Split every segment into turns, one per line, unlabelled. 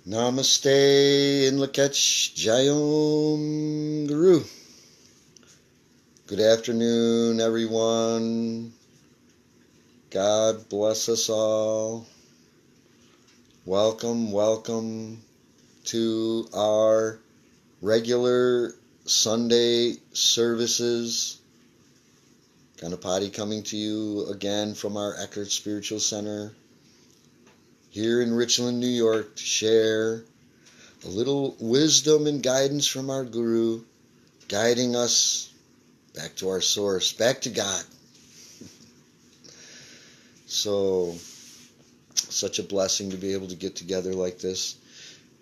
Namaste and Lakach Jayom Guru. Good afternoon, everyone. God bless us all. Welcome to our regular Sunday services. Ganapati coming to you again from our Eckhart Spiritual Center here in Richland, New York, to share a little wisdom and guidance from our Guru, guiding us back to our source, back to God. So, such a blessing to be able to get together like this.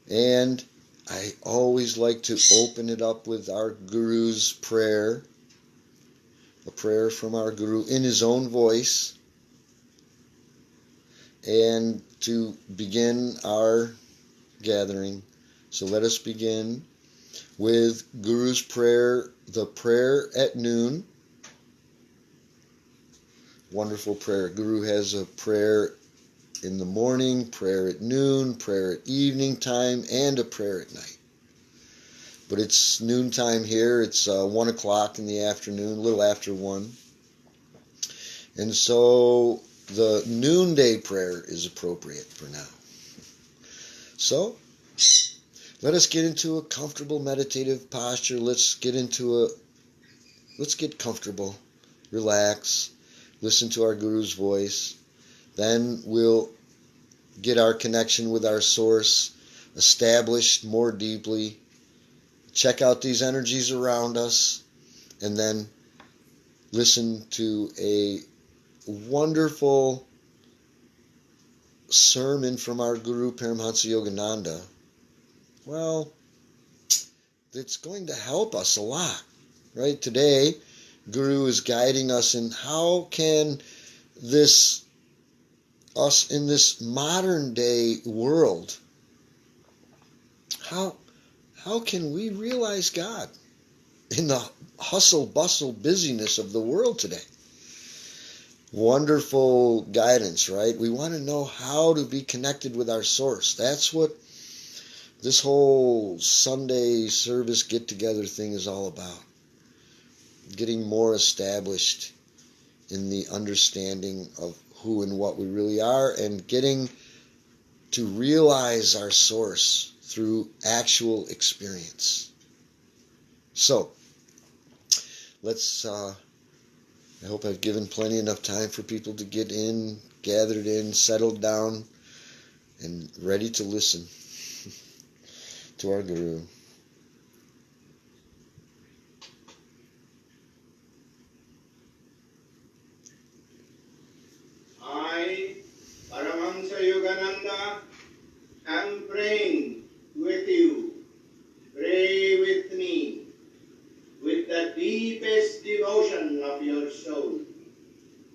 And I always like to open it up with our Guru's prayer, a prayer from our Guru in his own voice, and to begin our gathering. So let us begin with Guru's prayer, the prayer at noon. Wonderful prayer. Guru has a prayer in the morning, prayer at noon, prayer at evening time, and a prayer at night. But it's noontime here. It's 1 o'clock in the afternoon, a little after 1. And so the noonday prayer is appropriate for now. So let us get into a comfortable meditative posture. Let's get comfortable, relax, listen to our Guru's voice. Then we'll get our connection with our source established more deeply. Check out these energies around us, and then listen to a wonderful sermon from our Guru Paramahansa Yogananda. Well, it's going to help us a lot, right? Today, Guru is guiding us in how can us in this modern day world, how can we realize God in the hustle, bustle, busyness of the world today? Wonderful guidance, right? We want to know how to be connected with our source. That's what this whole Sunday service get-together thing is all about. Getting more established in the understanding of who and what we really are, and getting to realize our source through actual experience. So, let's I hope I've given plenty enough time for people to get in, gathered in, settled down, and ready to listen to our Guru.
I, Paramahansa Yogananda, am praying with you. Pray with me, with the deepest devotion of your soul.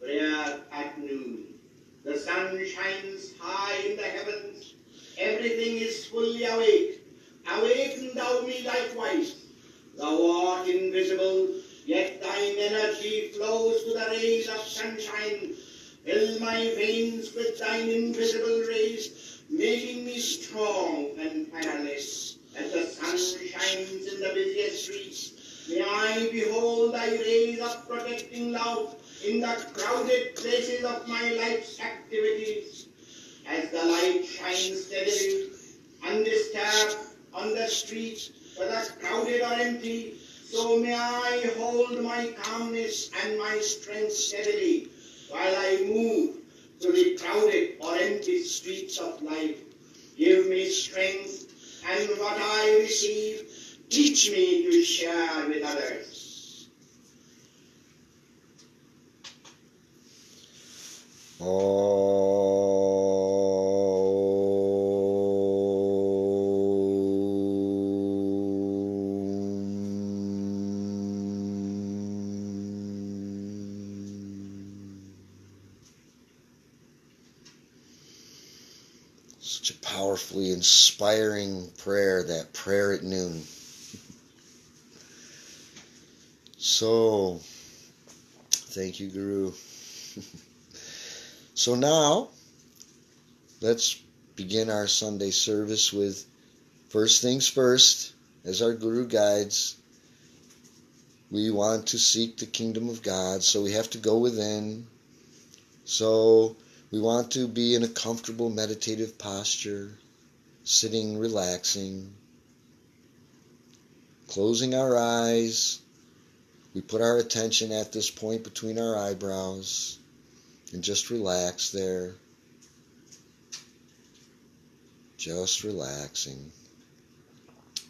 Prayer at noon. The sun shines high in the heavens. Everything is fully awake. Awaken thou me likewise. Thou art invisible, yet thine energy flows to the rays of sunshine. Fill my veins with thine invisible rays, making me strong and tireless. As the sun shines in the busiest streets, may I behold thy rays of protecting love in the crowded places of my life's activities. As the light shines steadily, undisturbed on the streets, whether crowded or empty, so may I hold my calmness and my strength steadily while I move through the crowded or empty streets of life. Give me strength, and what I receive, teach me to share with others.
Such a powerfully inspiring prayer, that prayer at noon. So, thank you, Guru. So now, let's begin our Sunday service with first things first, as our Guru guides. We want to seek the kingdom of God, so we have to go within. So we want to be in a comfortable meditative posture, sitting, relaxing, closing our eyes. We put our attention at this point between our eyebrows and just relax there. Just relaxing.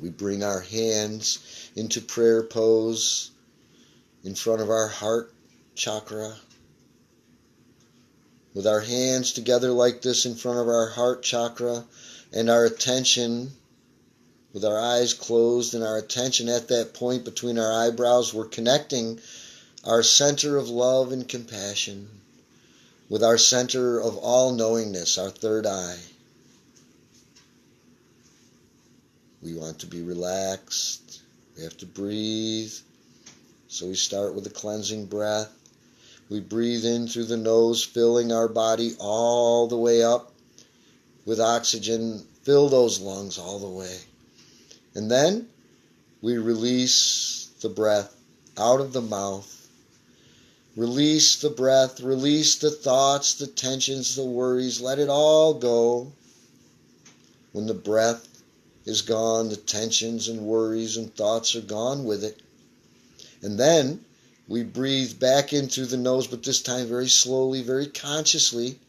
We bring our hands into prayer pose in front of our heart chakra. With our hands together like this in front of our heart chakra and our attention, with our eyes closed and our attention at that point between our eyebrows, we're connecting our center of love and compassion with our center of all-knowingness, our third eye. We want to be relaxed. We have to breathe. So we start with a cleansing breath. We breathe in through the nose, filling our body all the way up with oxygen. Fill those lungs all the way. And then we release the breath out of the mouth. Release the breath, release the thoughts, the tensions, the worries. Let it all go. When the breath is gone, the tensions and worries and thoughts are gone with it. And then we breathe back in through the nose, but this time very slowly, very consciously,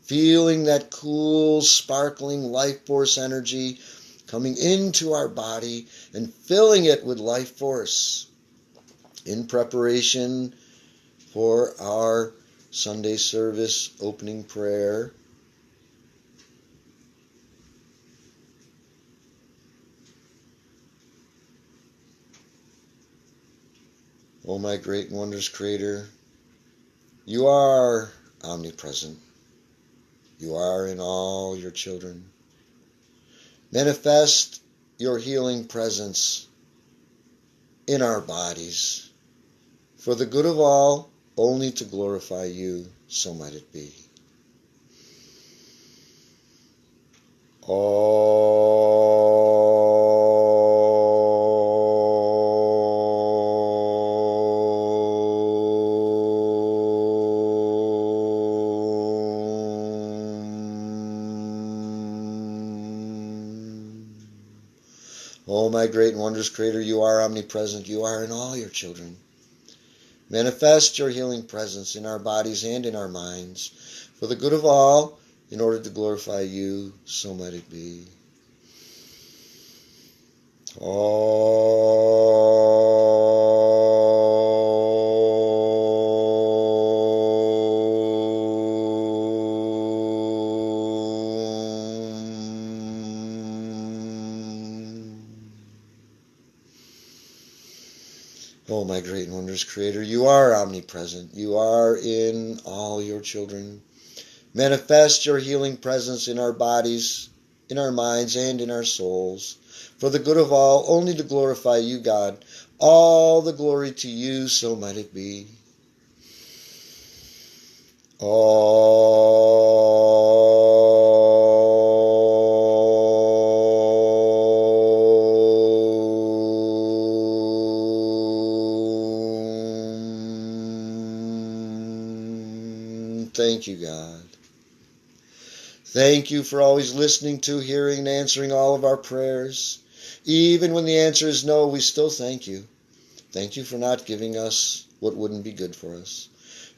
feeling that cool, sparkling life force energy coming into our body and filling it with life force in preparation for our Sunday service opening prayer. Oh, my great and wondrous Creator, you are omnipresent. You are in all your children. Manifest your healing presence in our bodies for the good of all, only to glorify you, so might it be. Oh, my great and wondrous Creator, you are omnipresent. You are in all your children. Manifest your healing presence in our bodies and in our minds for the good of all, in order to glorify you, so might it be. Oh, my great and wondrous Creator, you are omnipresent. You are in all your children. Manifest your healing presence in our bodies, in our minds, and in our souls, for the good of all, only to glorify you, God. All the glory to you, so might it be. Thank you, God. Thank you for always listening to, hearing, and answering all of our prayers. Even when the answer is no, we still thank you. Thank you for not giving us what wouldn't be good for us.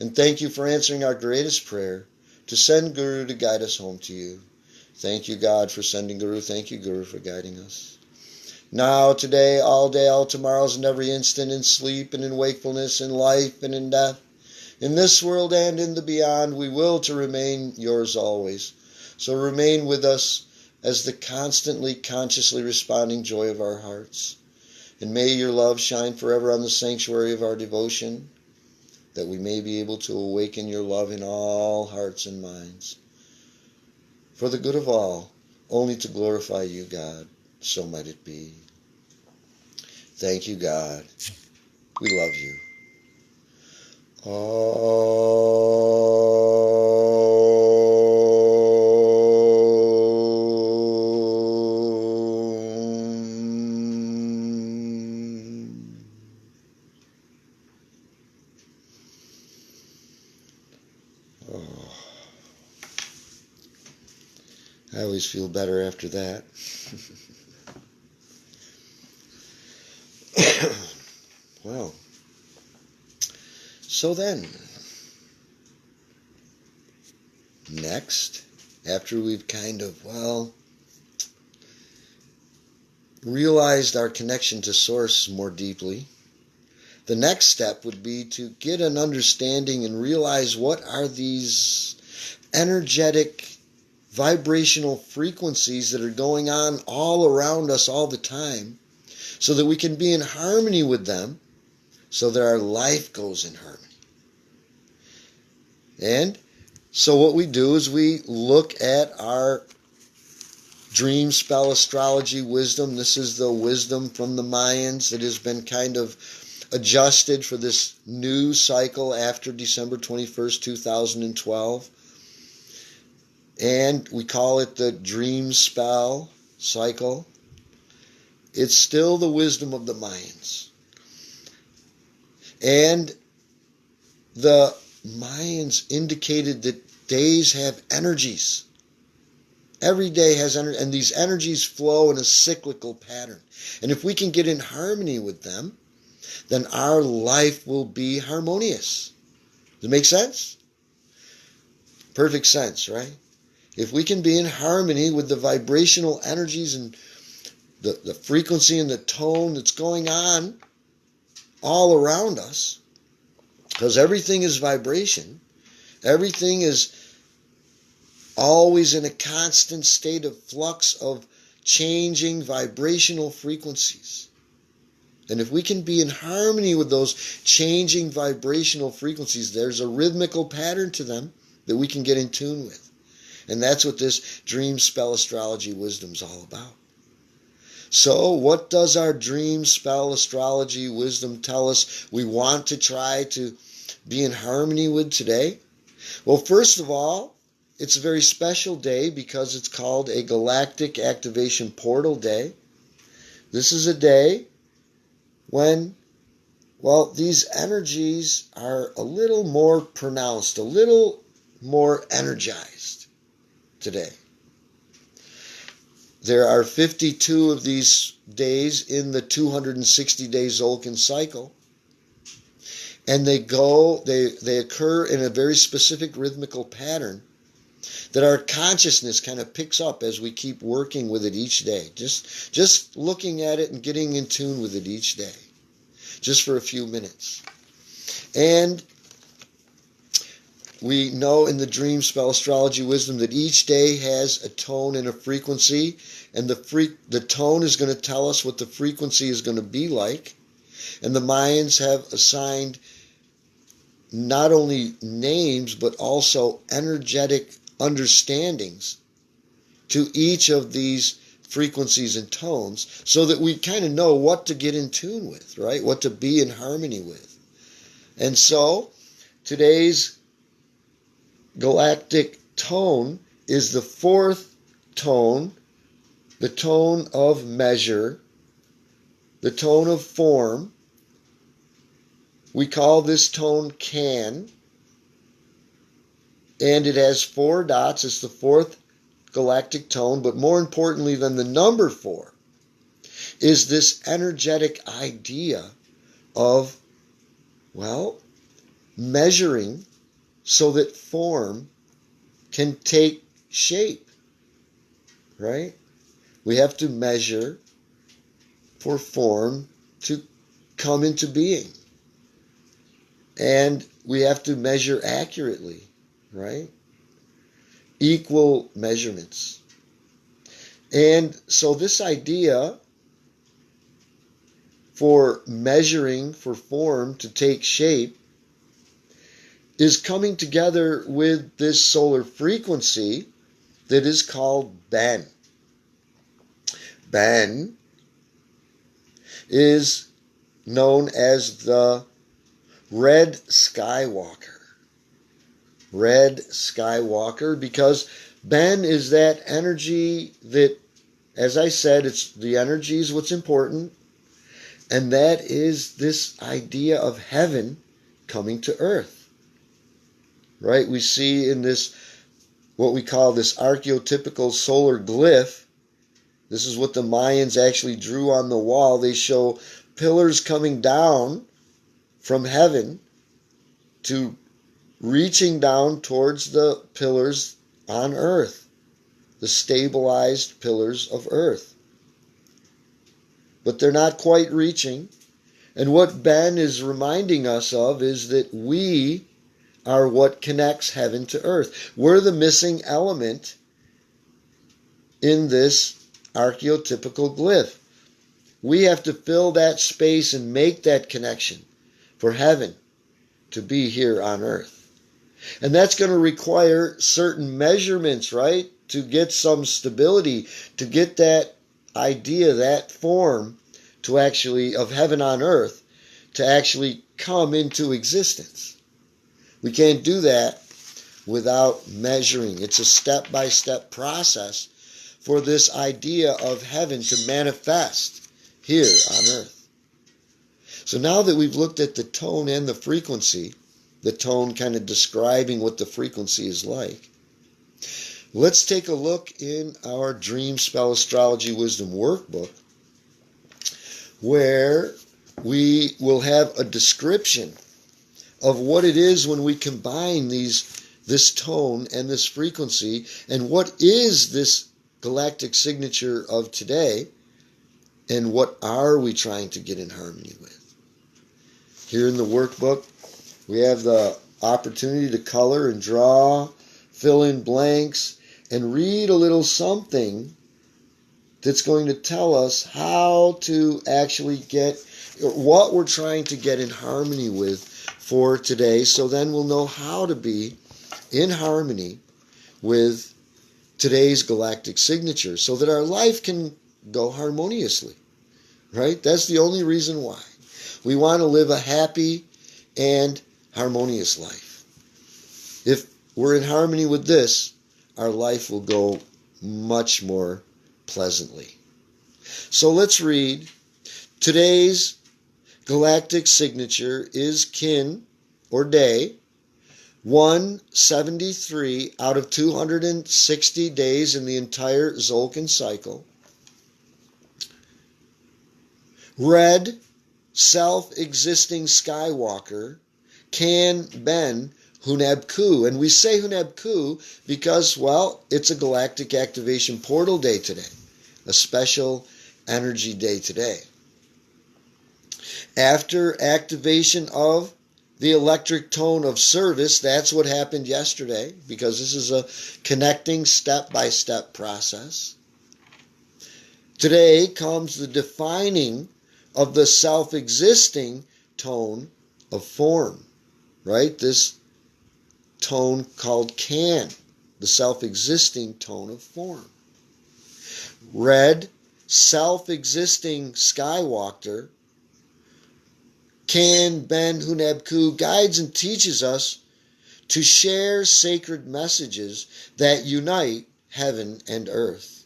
And thank you for answering our greatest prayer, to send Guru to guide us home to you. Thank you, God, for sending Guru. Thank you, Guru, for guiding us. Now, today, all tomorrows, and every instant, in sleep and in wakefulness, in life and in death, in this world and in the beyond, we will to remain yours always. So remain with us as the constantly, consciously responding joy of our hearts. And may your love shine forever on the sanctuary of our devotion, that we may be able to awaken your love in all hearts and minds. For the good of all, only to glorify you, God, so might it be. Thank you, God. We love you. Oh. I always feel better after that. Well, so then, next, after we've kind of, realized our connection to Source more deeply, the next step would be to get an understanding and realize what are these energetic, vibrational frequencies that are going on all around us all the time, so that we can be in harmony with them, so that our life goes in harmony. And so what we do is we look at our dream spell astrology wisdom. This is the wisdom from the Mayans that has been kind of adjusted for this new cycle after December 21st, 2012. And we call it the dream spell cycle. It's still the wisdom of the Mayans. And the Mayans indicated that days have energies. Every day has energy, and these energies flow in a cyclical pattern. And if we can get in harmony with them, then our life will be harmonious. Does it make sense? Perfect sense, right? If we can be in harmony with the vibrational energies and the frequency and the tone that's going on all around us, because everything is vibration, everything is always in a constant state of flux of changing vibrational frequencies. And if we can be in harmony with those changing vibrational frequencies, there's a rhythmical pattern to them that we can get in tune with. And that's what this dream spell astrology wisdom is all about. So what does our dream spell astrology wisdom tell us we want to try to be in harmony with today? Well, first of all, it's a very special day because it's called a Galactic Activation Portal Day. This is a day when, these energies are a little more pronounced, a little more energized today. There are 52 of these days in the 260-day Tzolk'in cycle. And they occur in a very specific rhythmical pattern that our consciousness kind of picks up as we keep working with it each day. Just looking at it and getting in tune with it each day. Just for a few minutes. And we know in the dream spell astrology wisdom that each day has a tone and a frequency, and the tone is going to tell us what the frequency is going to be like. And the Mayans have assigned not only names but also energetic understandings to each of these frequencies and tones, so that we kind of know what to get in tune with, right? What to be in harmony with. And so today's galactic tone is the fourth tone, the tone of measure, the tone of form. We call this tone Can, and it has 4 dots. It's the fourth galactic tone, but more importantly than the number 4 is this energetic idea of, measuring so that form can take shape, right? We have to measure for form to come into being. And we have to measure accurately, right? Equal measurements. And so this idea for measuring for form to take shape is coming together with this solar frequency that is called Ben. Ben is known as the Red Skywalker. Red Skywalker, because Ben is that energy that, as I said, it's the energy is what's important, and that is this idea of heaven coming to earth. Right? We see in this what we call this archetypical solar glyph. This is what the Mayans actually drew on the wall. They show pillars coming down from heaven to reaching down towards the pillars on earth, the stabilized pillars of earth. But they're not quite reaching. And what Ben is reminding us of is that we are what connects heaven to earth. We're the missing element in this archetypical glyph. We have to fill that space and make that connection for heaven to be here on earth. And that's going to require certain measurements, right? To get some stability, to get that idea, that form to actually, of heaven on earth, to actually come into existence. We can't do that without measuring. It's a step-by-step process for this idea of heaven to manifest here on earth. So now that we've looked at the tone and the frequency, the tone kind of describing what the frequency is like, let's take a look in our Dream Spell Astrology Wisdom Workbook, where we will have a description of what it is when we combine this tone and this frequency, and what is this galactic signature of today, and what are we trying to get in harmony with. Here in the workbook, we have the opportunity to color and draw, fill in blanks, and read a little something that's going to tell us how to actually get, what we're trying to get in harmony with for today, so then we'll know how to be in harmony with today's galactic signature so that our life can go harmoniously, right? That's the only reason why. We want to live a happy and harmonious life. If we're in harmony with this, our life will go much more pleasantly. So let's read. Today's galactic signature is Kin, or Day, 173 out of 260 days in the entire Tzolk'in cycle. Red, self-existing Skywalker, Can Ben Hunab Ku. And we say Hunab Ku because, well, it's a galactic activation portal day today, a special energy day today. After activation of the electric tone of service, that's what happened yesterday, because this is a connecting step-by-step process. Today comes the defining of the self-existing tone of form, right? This tone called Can, the self-existing tone of form. Red, self-existing Skywalker, Can Ben Hunab Ku, guides and teaches us to share sacred messages that unite heaven and earth,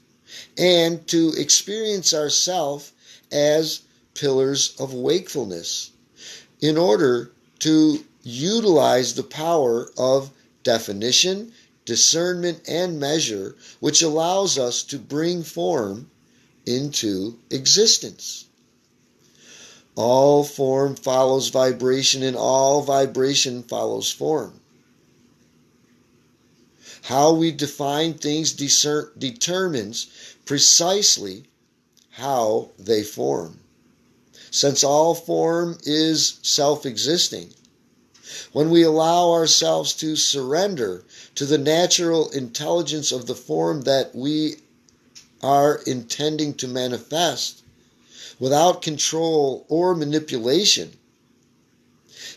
and to experience ourselves as pillars of wakefulness in order to utilize the power of definition, discernment, and measure, which allows us to bring form into existence. All form follows vibration, and all vibration follows form. How we define things determines precisely how they form. Since all form is self-existing, when we allow ourselves to surrender to the natural intelligence of the form that we are intending to manifest, without control or manipulation,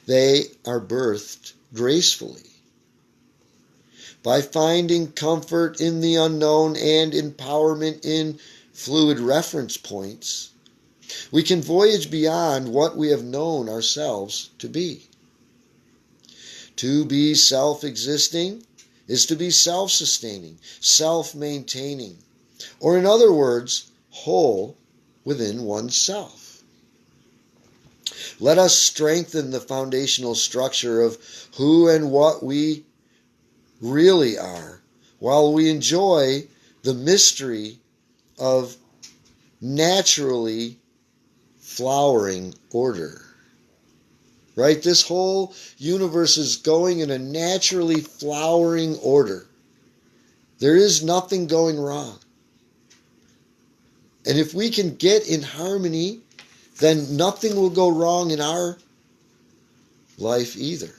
they are birthed gracefully. By finding comfort in the unknown and empowerment in fluid reference points, we can voyage beyond what we have known ourselves to be. To be self-existing is to be self-sustaining, self-maintaining, or in other words, whole within oneself. Let us strengthen the foundational structure of who and what we really are while we enjoy the mystery of naturally flowering order. Right? This whole universe is going in a naturally flowering order. There is nothing going wrong. And if we can get in harmony, then nothing will go wrong in our life either.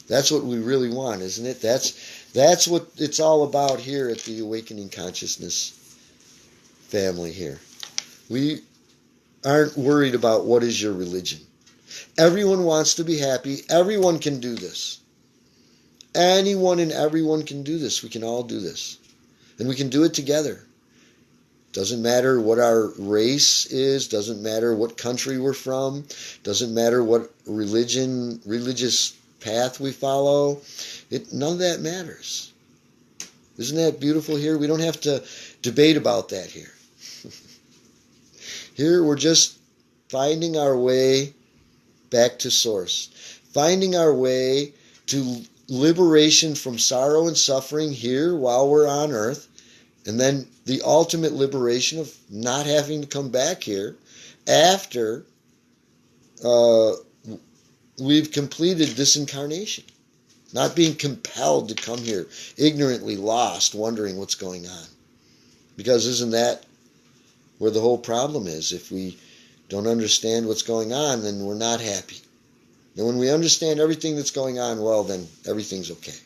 That's what we really want, isn't it? That's what it's all about here at the Awakening Consciousness family here. We aren't worried about what is your religion. Everyone wants to be happy. Everyone can do this. Anyone and everyone can do this. We can all do this. And we can do it together. Doesn't matter what our race is. Doesn't matter what country we're from. Doesn't matter what religious path we follow. None of that matters. Isn't that beautiful here? We don't have to debate about that here. Here we're just finding our way back to source. Finding our way to liberation from sorrow and suffering here while we're on earth. And then the ultimate liberation of not having to come back here after we've completed this incarnation. Not being compelled to come here, ignorantly lost, wondering what's going on. Because isn't that where the whole problem is? If we don't understand what's going on, then we're not happy. And when we understand everything that's going on, well, then everything's okay.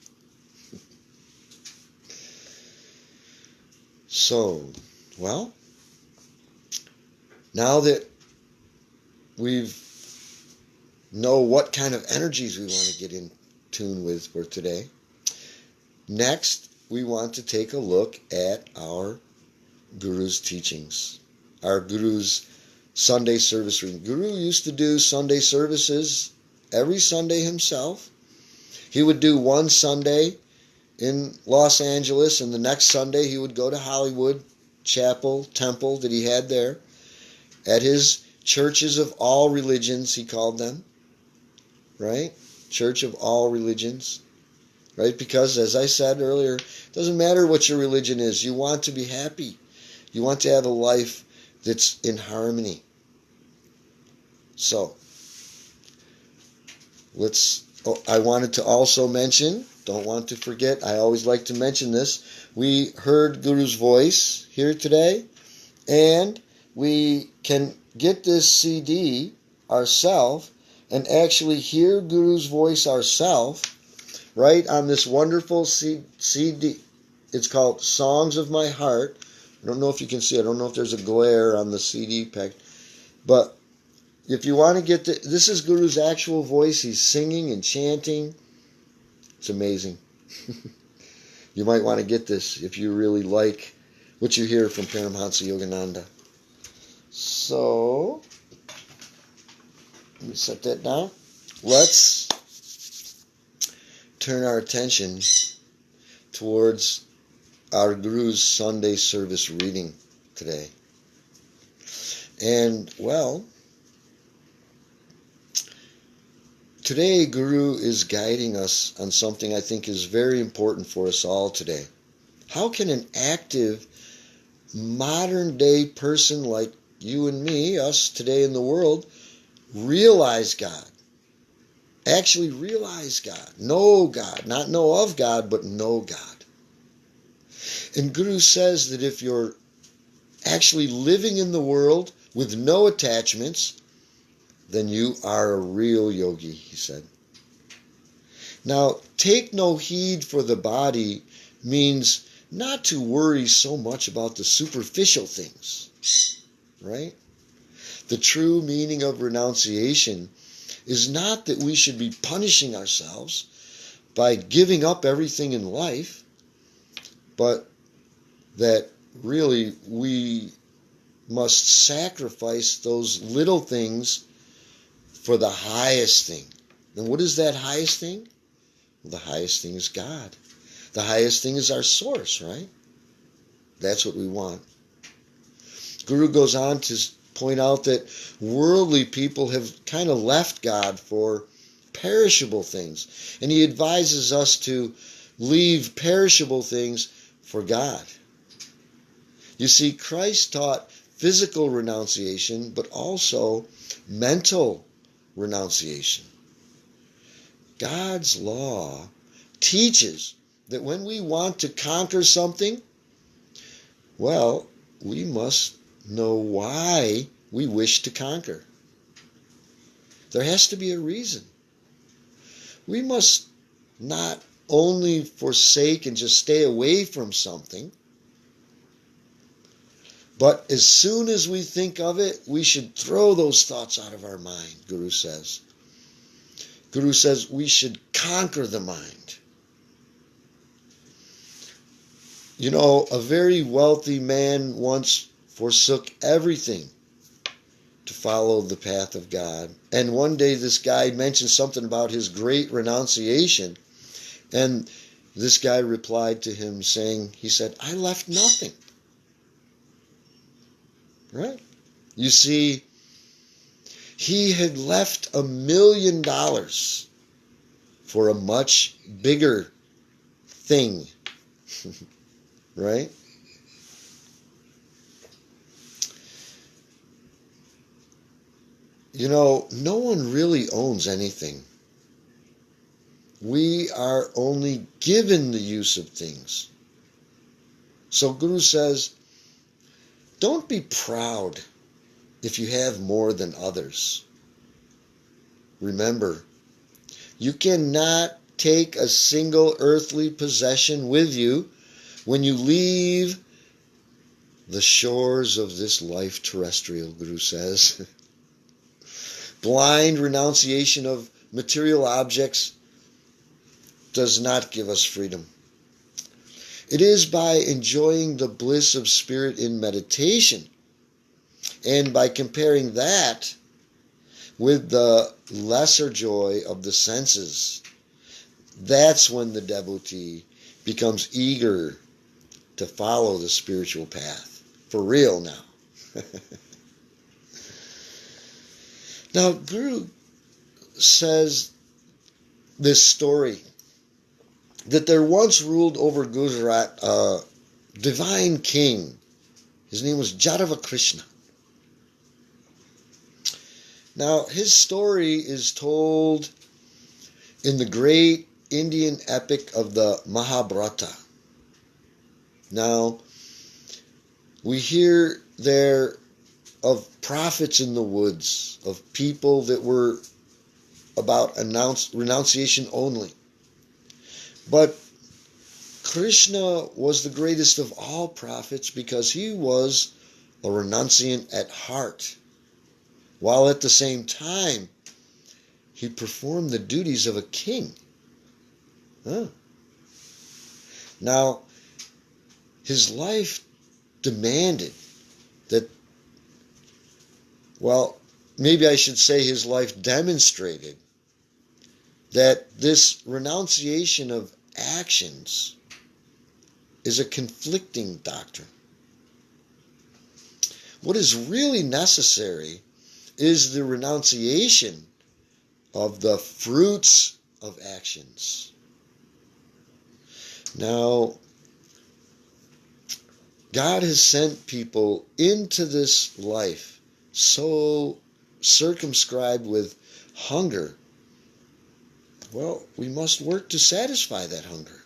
So, well, now that we know what kind of energies we want to get in tune with for today, next we want to take a look at our Guru's teachings, our Guru's Sunday service reading. Guru used to do Sunday services every Sunday himself. He would do one Sunday in Los Angeles, and the next Sunday he would go to Hollywood Chapel, temple that he had there, at his churches of all religions, he called them, right? Church of all religions, right? Because, as I said earlier, it doesn't matter what your religion is. You want to be happy. You want to have a life that's in harmony. So, I wanted to also mention, don't want to forget, I always like to mention this, we heard Guru's voice here today, and we can get this CD ourselves and actually hear Guru's voice ourselves, right, on this wonderful CD. It's called Songs of My Heart. I don't know if you can see. I don't know if there's a glare on the CD pack. But if you want to get this is Guru's actual voice. He's singing and chanting. It's amazing. You might want to get this if you really like what you hear from Paramahansa Yogananda. So, let me set that down. Let's turn our attention towards our Guru's Sunday service reading today. And, well, today Guru is guiding us on something I think is very important for us all today. How can an active, modern-day person like you and me, us today in the world, realize God? Actually realize God. Know God. Not know of God, but know God. And Guru says that if you're actually living in the world with no attachments, then you are a real yogi, he said. Now, take no heed for the body means not to worry so much about the superficial things, right? The true meaning of renunciation is not that we should be punishing ourselves by giving up everything in life, but that really we must sacrifice those little things for the highest thing. And what is that highest thing? Well, the highest thing is God. The highest thing is our source, right? That's what we want. Guru goes on to point out that worldly people have kind of left God for perishable things. And he advises us to leave perishable things for God. You see, Christ taught physical renunciation, but also mental renunciation. God's law teaches that when we want to conquer something, well, we must know why we wish to conquer. There has to be a reason. We must not only forsake and just stay away from something, but as soon as we think of it, we should throw those thoughts out of our mind, Guru says. Guru says we should conquer the mind. You know, a very wealthy man once forsook everything to follow the path of God. And one day this guy mentioned something about his great renunciation. And this guy replied to him saying, he said, I left nothing. Right? You see, he had left $1 million for a much bigger thing. Right? You know, no one really owns anything. We are only given the use of things. So Guru says, don't be proud if you have more than others. Remember, you cannot take a single earthly possession with you when you leave the shores of this life terrestrial, Guru says. Blind renunciation of material objects does not give us freedom. It is by enjoying the bliss of spirit in meditation and by comparing that with the lesser joy of the senses. That's when the devotee becomes eager to follow the spiritual path. For real now. Now, Guru says this story that there once ruled over Gujarat a divine king. His name was Jadava Krishna. Now, his story is told in the great Indian epic of the Mahabharata. Now, we hear there of prophets in the woods, of people that were about renunciation only. But Krishna was the greatest of all prophets because he was a renunciant at heart, while at the same time he performed the duties of a king. Now, his life demanded that, well, maybe I should say his life demonstrated that this renunciation of actions is a conflicting doctrine. What is really necessary is the renunciation of the fruits of actions. Now, God has sent people into this life so circumscribed with hunger. Well, we must work to satisfy that hunger.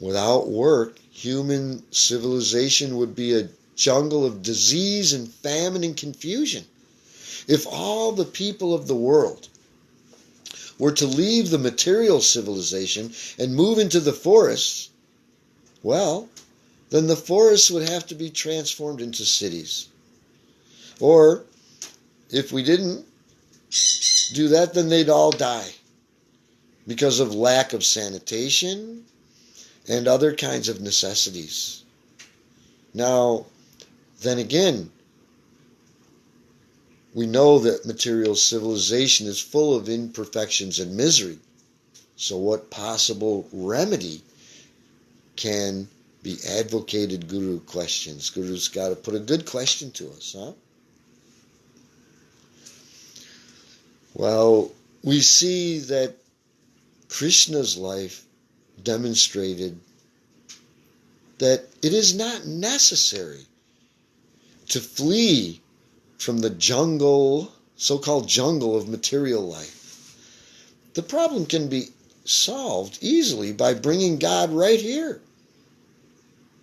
Without work, human civilization would be a jungle of disease and famine and confusion. If all the people of the world were to leave the material civilization and move into the forests, well, then the forests would have to be transformed into cities. Or, if we didn't do that, then they'd all die because of lack of sanitation and other kinds of necessities. Now, then again, we know that material civilization is full of imperfections and misery. So what possible remedy can be advocated? Guru questions. Guru's got to put a good question to us, huh? Well, we see that Krishna's life demonstrated that it is not necessary to flee from the jungle, so-called jungle of material life. The problem can be solved easily by bringing God right here.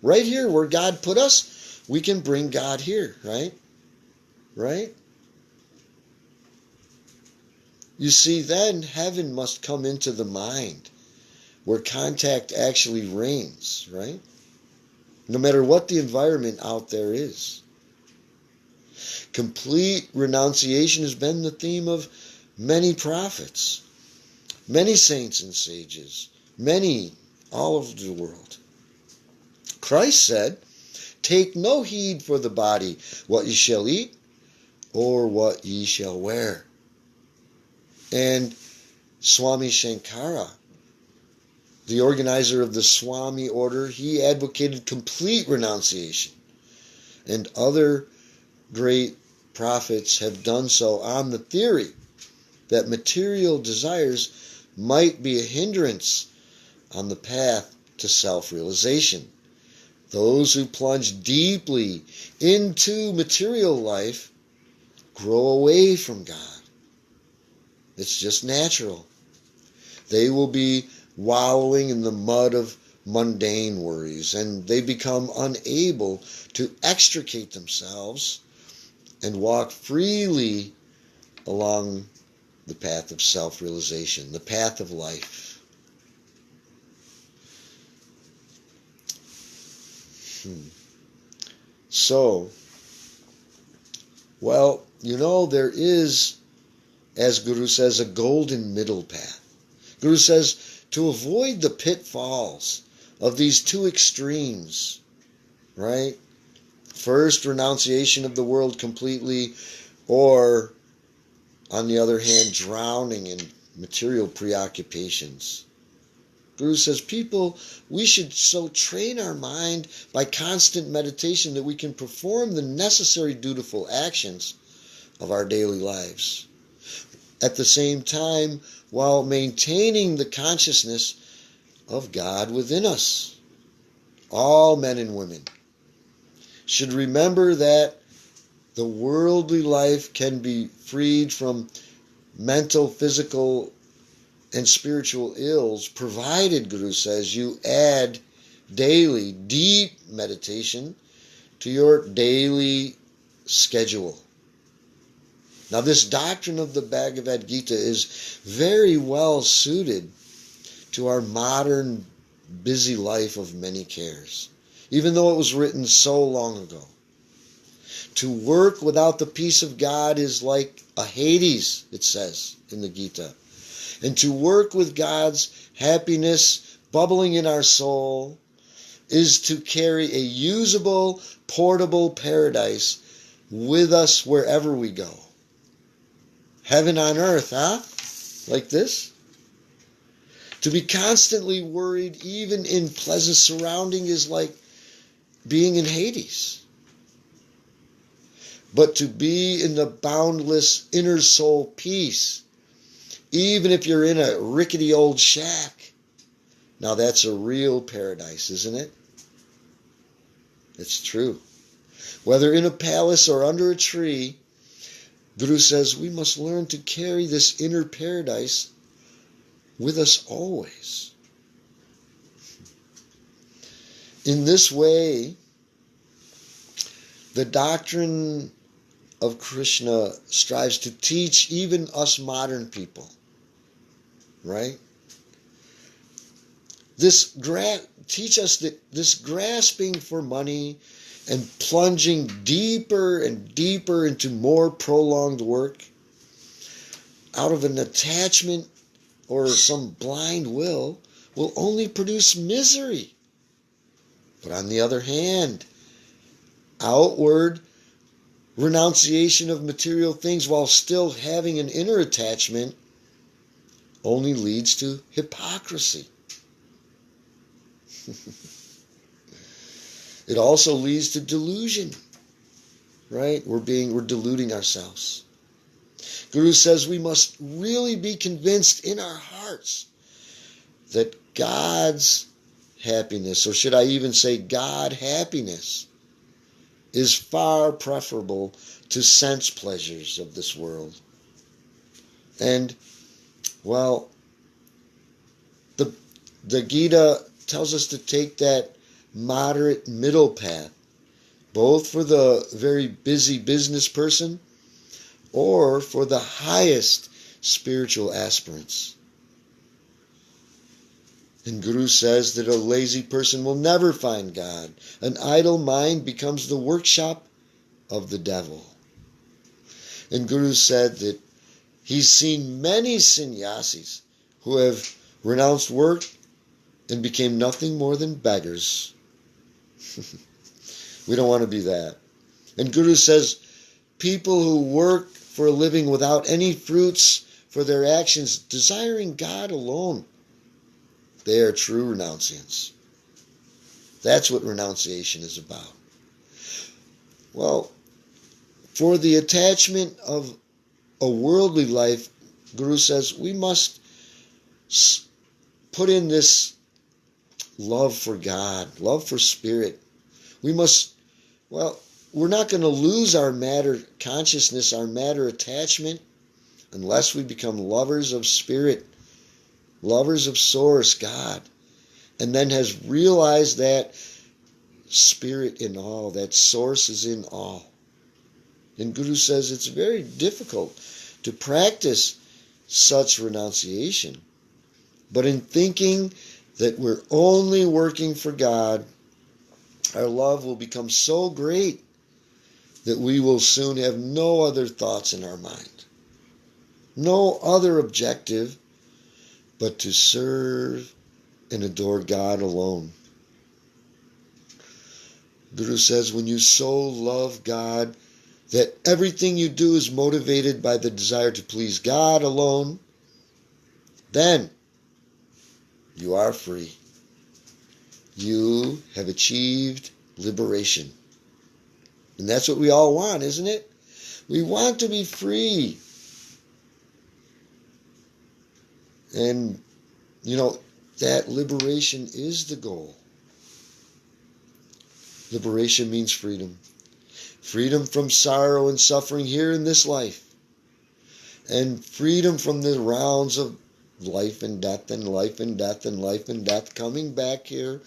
Right here where God put us, we can bring God here, right? Right? You see, then heaven must come into the mind where contact actually reigns, right? No matter what the environment out there is. Complete renunciation has been the theme of many prophets, many saints and sages, many all over the world. Christ said, "Take no heed for the body, what ye shall eat, or what ye shall wear." And Swami Shankara, the organizer of the Swami order, he advocated complete renunciation. And other great prophets have done so on the theory that material desires might be a hindrance on the path to self-realization. Those who plunge deeply into material life grow away from God. It's just natural. They will be wallowing in the mud of mundane worries, and they become unable to extricate themselves and walk freely along the path of self-realization, the path of life. So, well, there is, as Guru says, a golden middle path. Guru says to avoid the pitfalls of these two extremes, right? First, renunciation of the world completely, or, on the other hand, drowning in material preoccupations. Guru says, we should so train our mind by constant meditation that we can perform the necessary dutiful actions of our daily lives. At the same time, while maintaining the consciousness of God within us. All men and women should remember that the worldly life can be freed from mental, physical, and spiritual ills, provided, Guru says, you add daily deep meditation to your daily schedule. Now, this doctrine of the Bhagavad Gita is very well suited to our modern busy life of many cares, even though it was written so long ago. To work without the peace of God is like a Hades, it says in the Gita. And to work with God's happiness bubbling in our soul is to carry a usable, portable paradise with us wherever we go. Heaven on earth, huh? Like this? To be constantly worried, even in pleasant surrounding, is like being in Hades. But to be in the boundless inner soul peace, even if you're in a rickety old shack, now that's a real paradise, isn't it? It's true. Whether in a palace or under a tree, Guru says we must learn to carry this inner paradise with us always. In this way, the doctrine of Krishna strives to teach even us modern people, right? Teach us that this grasping for money and plunging deeper and deeper into more prolonged work out of an attachment or some blind will only produce misery. But on the other hand, outward renunciation of material things while still having an inner attachment only leads to hypocrisy. It also leads to delusion, right? We're deluding ourselves. Guru says we must really be convinced in our hearts that God's happiness, or should I even say God happiness, is far preferable to sense pleasures of this world. And, well, the Gita tells us to take that moderate middle path, both for the very busy business person or for the highest spiritual aspirants. And Guru says that a lazy person will never find God. An idle mind becomes the workshop of the devil. And Guru said that he's seen many sannyasis who have renounced work and became nothing more than beggars. We don't want to be that. And Guru says people who work for a living without any fruits for their actions, desiring God alone, they are true renunciants. That's what renunciation is about. Well, for the attachment of a worldly life, Guru says we must put in this love for God, love for spirit. We must, well, we're not going to lose our matter consciousness, our matter attachment, unless we become lovers of spirit, lovers of source, God, and then has realized that spirit in all, that source is in all. And Guru says it's very difficult to practice such renunciation. But in thinking that we're only working for God, our love will become so great that we will soon have no other thoughts in our mind, no other objective but to serve and adore God alone. Guru says when you so love God that everything you do is motivated by the desire to please God alone, then you are free. You have achieved liberation. And that's what we all want, isn't it? We want to be free. And, that liberation is the goal. Liberation means freedom. Freedom from sorrow and suffering here in this life. And freedom from the rounds of life and death and life and death and life and death, coming back here,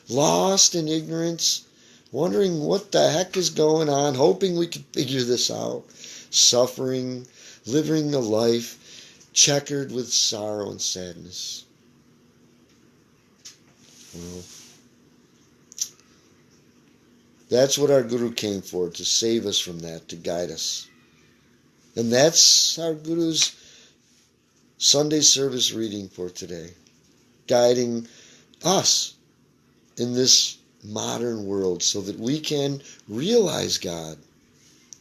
lost in ignorance, wondering what the heck is going on, hoping we could figure this out, suffering, living a life checkered with sorrow and sadness. Well, that's what our Guru came for, to save us from that, to guide us. And that's our Guru's Sunday service reading for today, guiding us in this modern world so that we can realize God.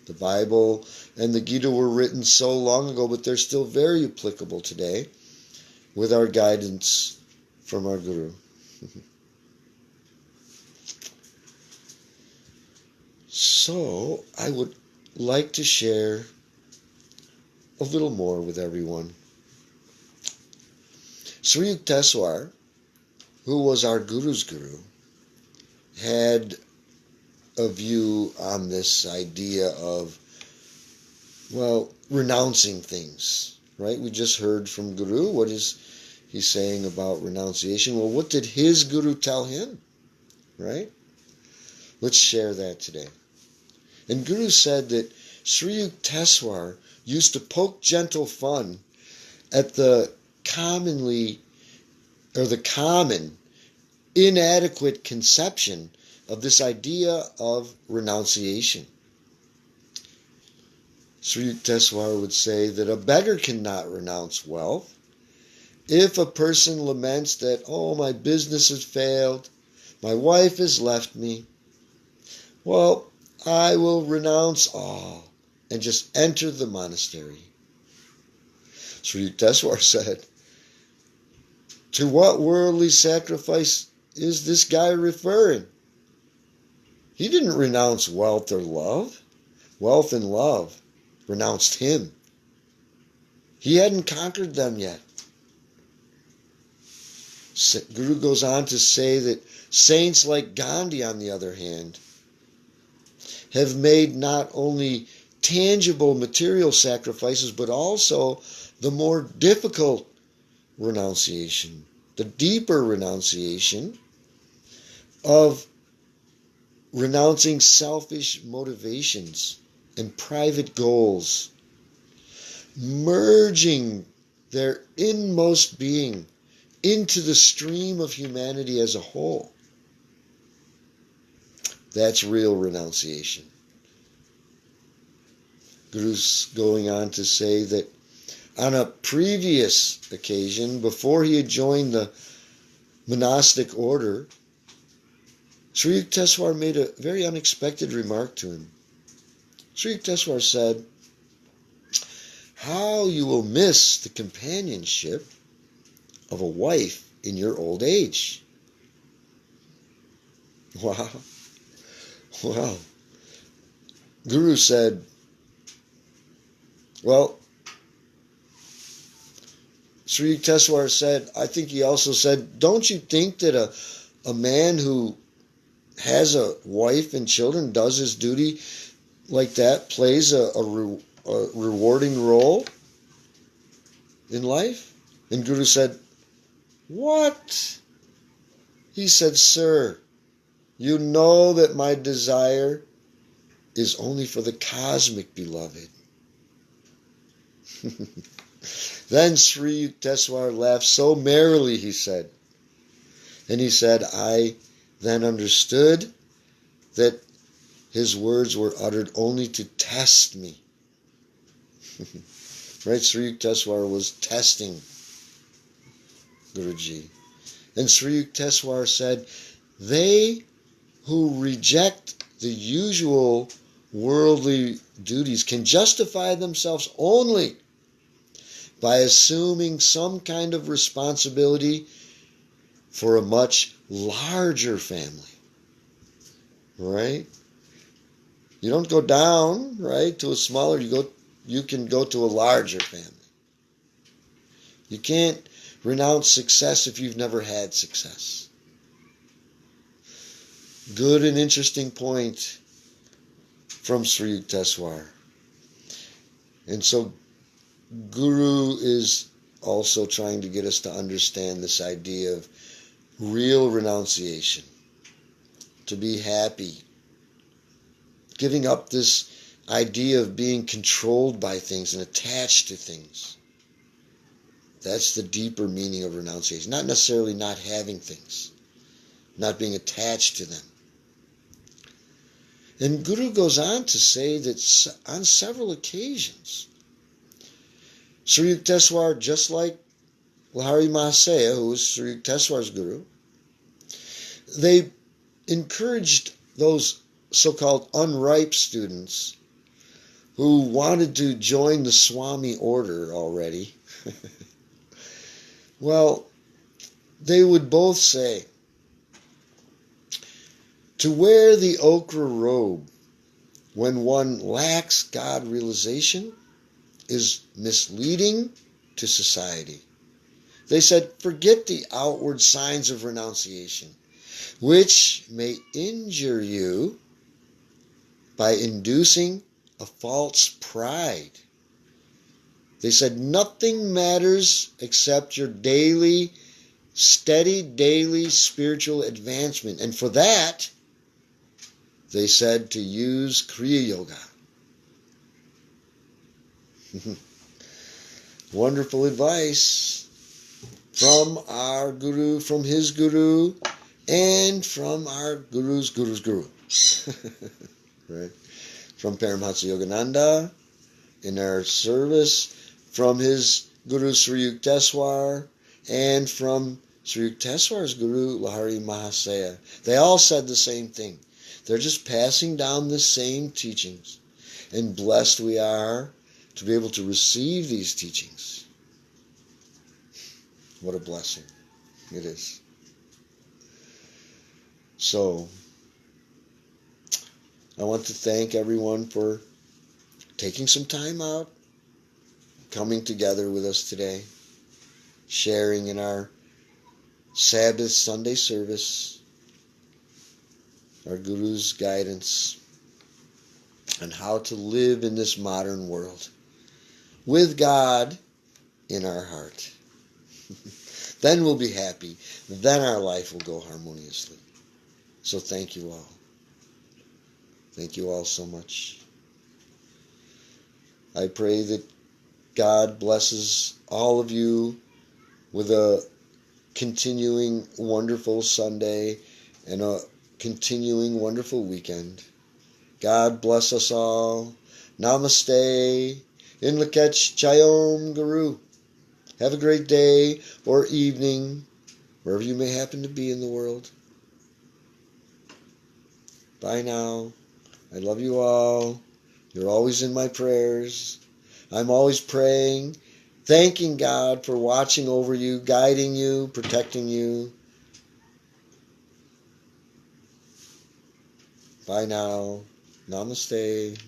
The Bible and the Gita were written so long ago, but they're still very applicable today with our guidance from our Guru. So, I would like to share a little more with everyone. Sri Yukteswar, who was our Guru's Guru, had a view on this idea of, renouncing things, right? We just heard from Guru. What is he saying about renunciation? Well, what did his Guru tell him, right? Let's share that today. And Guru said that Sri Yukteswar used to poke gentle fun at the common inadequate conception of this idea of renunciation. Sri Yukteswar would say that a beggar cannot renounce wealth. If a person laments that, my business has failed, my wife has left me, well, I will renounce all and just enter the monastery. Sri Yukteswar said, to what worldly sacrifice is this guy referring? He didn't renounce wealth or love. Wealth and love renounced him. He hadn't conquered them yet. Guru goes on to say that saints like Gandhi, on the other hand, have made not only tangible material sacrifices, but also the more difficult renunciation, the deeper renunciation of renouncing selfish motivations and private goals, merging their inmost being into the stream of humanity as a whole. That's real renunciation. Guru's going on to say that on a previous occasion, before he had joined the monastic order, Sri Yukteswar made a very unexpected remark to him. Sri Yukteswar said, "How you will miss the companionship of a wife in your old age." Wow. Wow. Guru said, well, Sri Yukteswar said, I think he also said, don't you think that a man who has a wife and children, does his duty like that, plays a rewarding role in life? And Guru said, what? He said, sir, you know that my desire is only for the cosmic beloved. Then Sri Yukteswar laughed so merrily, he said. And he said, I then understood that his words were uttered only to test me. Right? Sri Yukteswar was testing Guruji. And Sri Yukteswar said, they who reject the usual worldly duties can justify themselves only by assuming some kind of responsibility for a much larger family. Right? You don't go down, right, to a smaller, you can go to a larger family. You can't renounce success if you've never had success. Good and interesting point from Sri Yukteswar. And so Guru is also trying to get us to understand this idea of real renunciation, to be happy, giving up this idea of being controlled by things and attached to things. That's the deeper meaning of renunciation. Not necessarily not having things, not being attached to them. And Guru goes on to say that on several occasions, Sri Yukteswar, just like Lahari Mahasaya, who was Sri Yukteswar's guru, they encouraged those so-called unripe students who wanted to join the Swami order already. Well, they would both say, to wear the ochre robe when one lacks God realization is misleading to society. They said, forget the outward signs of renunciation, which may injure you by inducing a false pride. They said, nothing matters except your steady daily spiritual advancement. And for that, they said to use Kriya Yoga. Wonderful advice from our guru, from his guru, and from our guru's guru's guru. Right? From Paramahansa Yogananda in our service, from his guru Sri Yukteswar, and from Sri Yukteswar's guru Lahari Mahasaya. They all said the same thing. They're just passing down the same teachings. And blessed we are to be able to receive these teachings. What a blessing it is. So, I want to thank everyone for taking some time out, coming together with us today, sharing in our Sabbath Sunday service, our Guru's guidance on how to live in this modern world with God in our heart. Then we'll be happy. Then our life will go harmoniously. So thank you all. Thank you all so much. I pray that God blesses all of you with a continuing wonderful Sunday and a continuing wonderful weekend. God bless us all. Namaste. In Lakach Chayom Guru. Have a great day or evening, wherever you may happen to be in the world. Bye now. I love you all. You're always in my prayers. I'm always praying, thanking God for watching over you, guiding you, protecting you. Bye now. Namaste.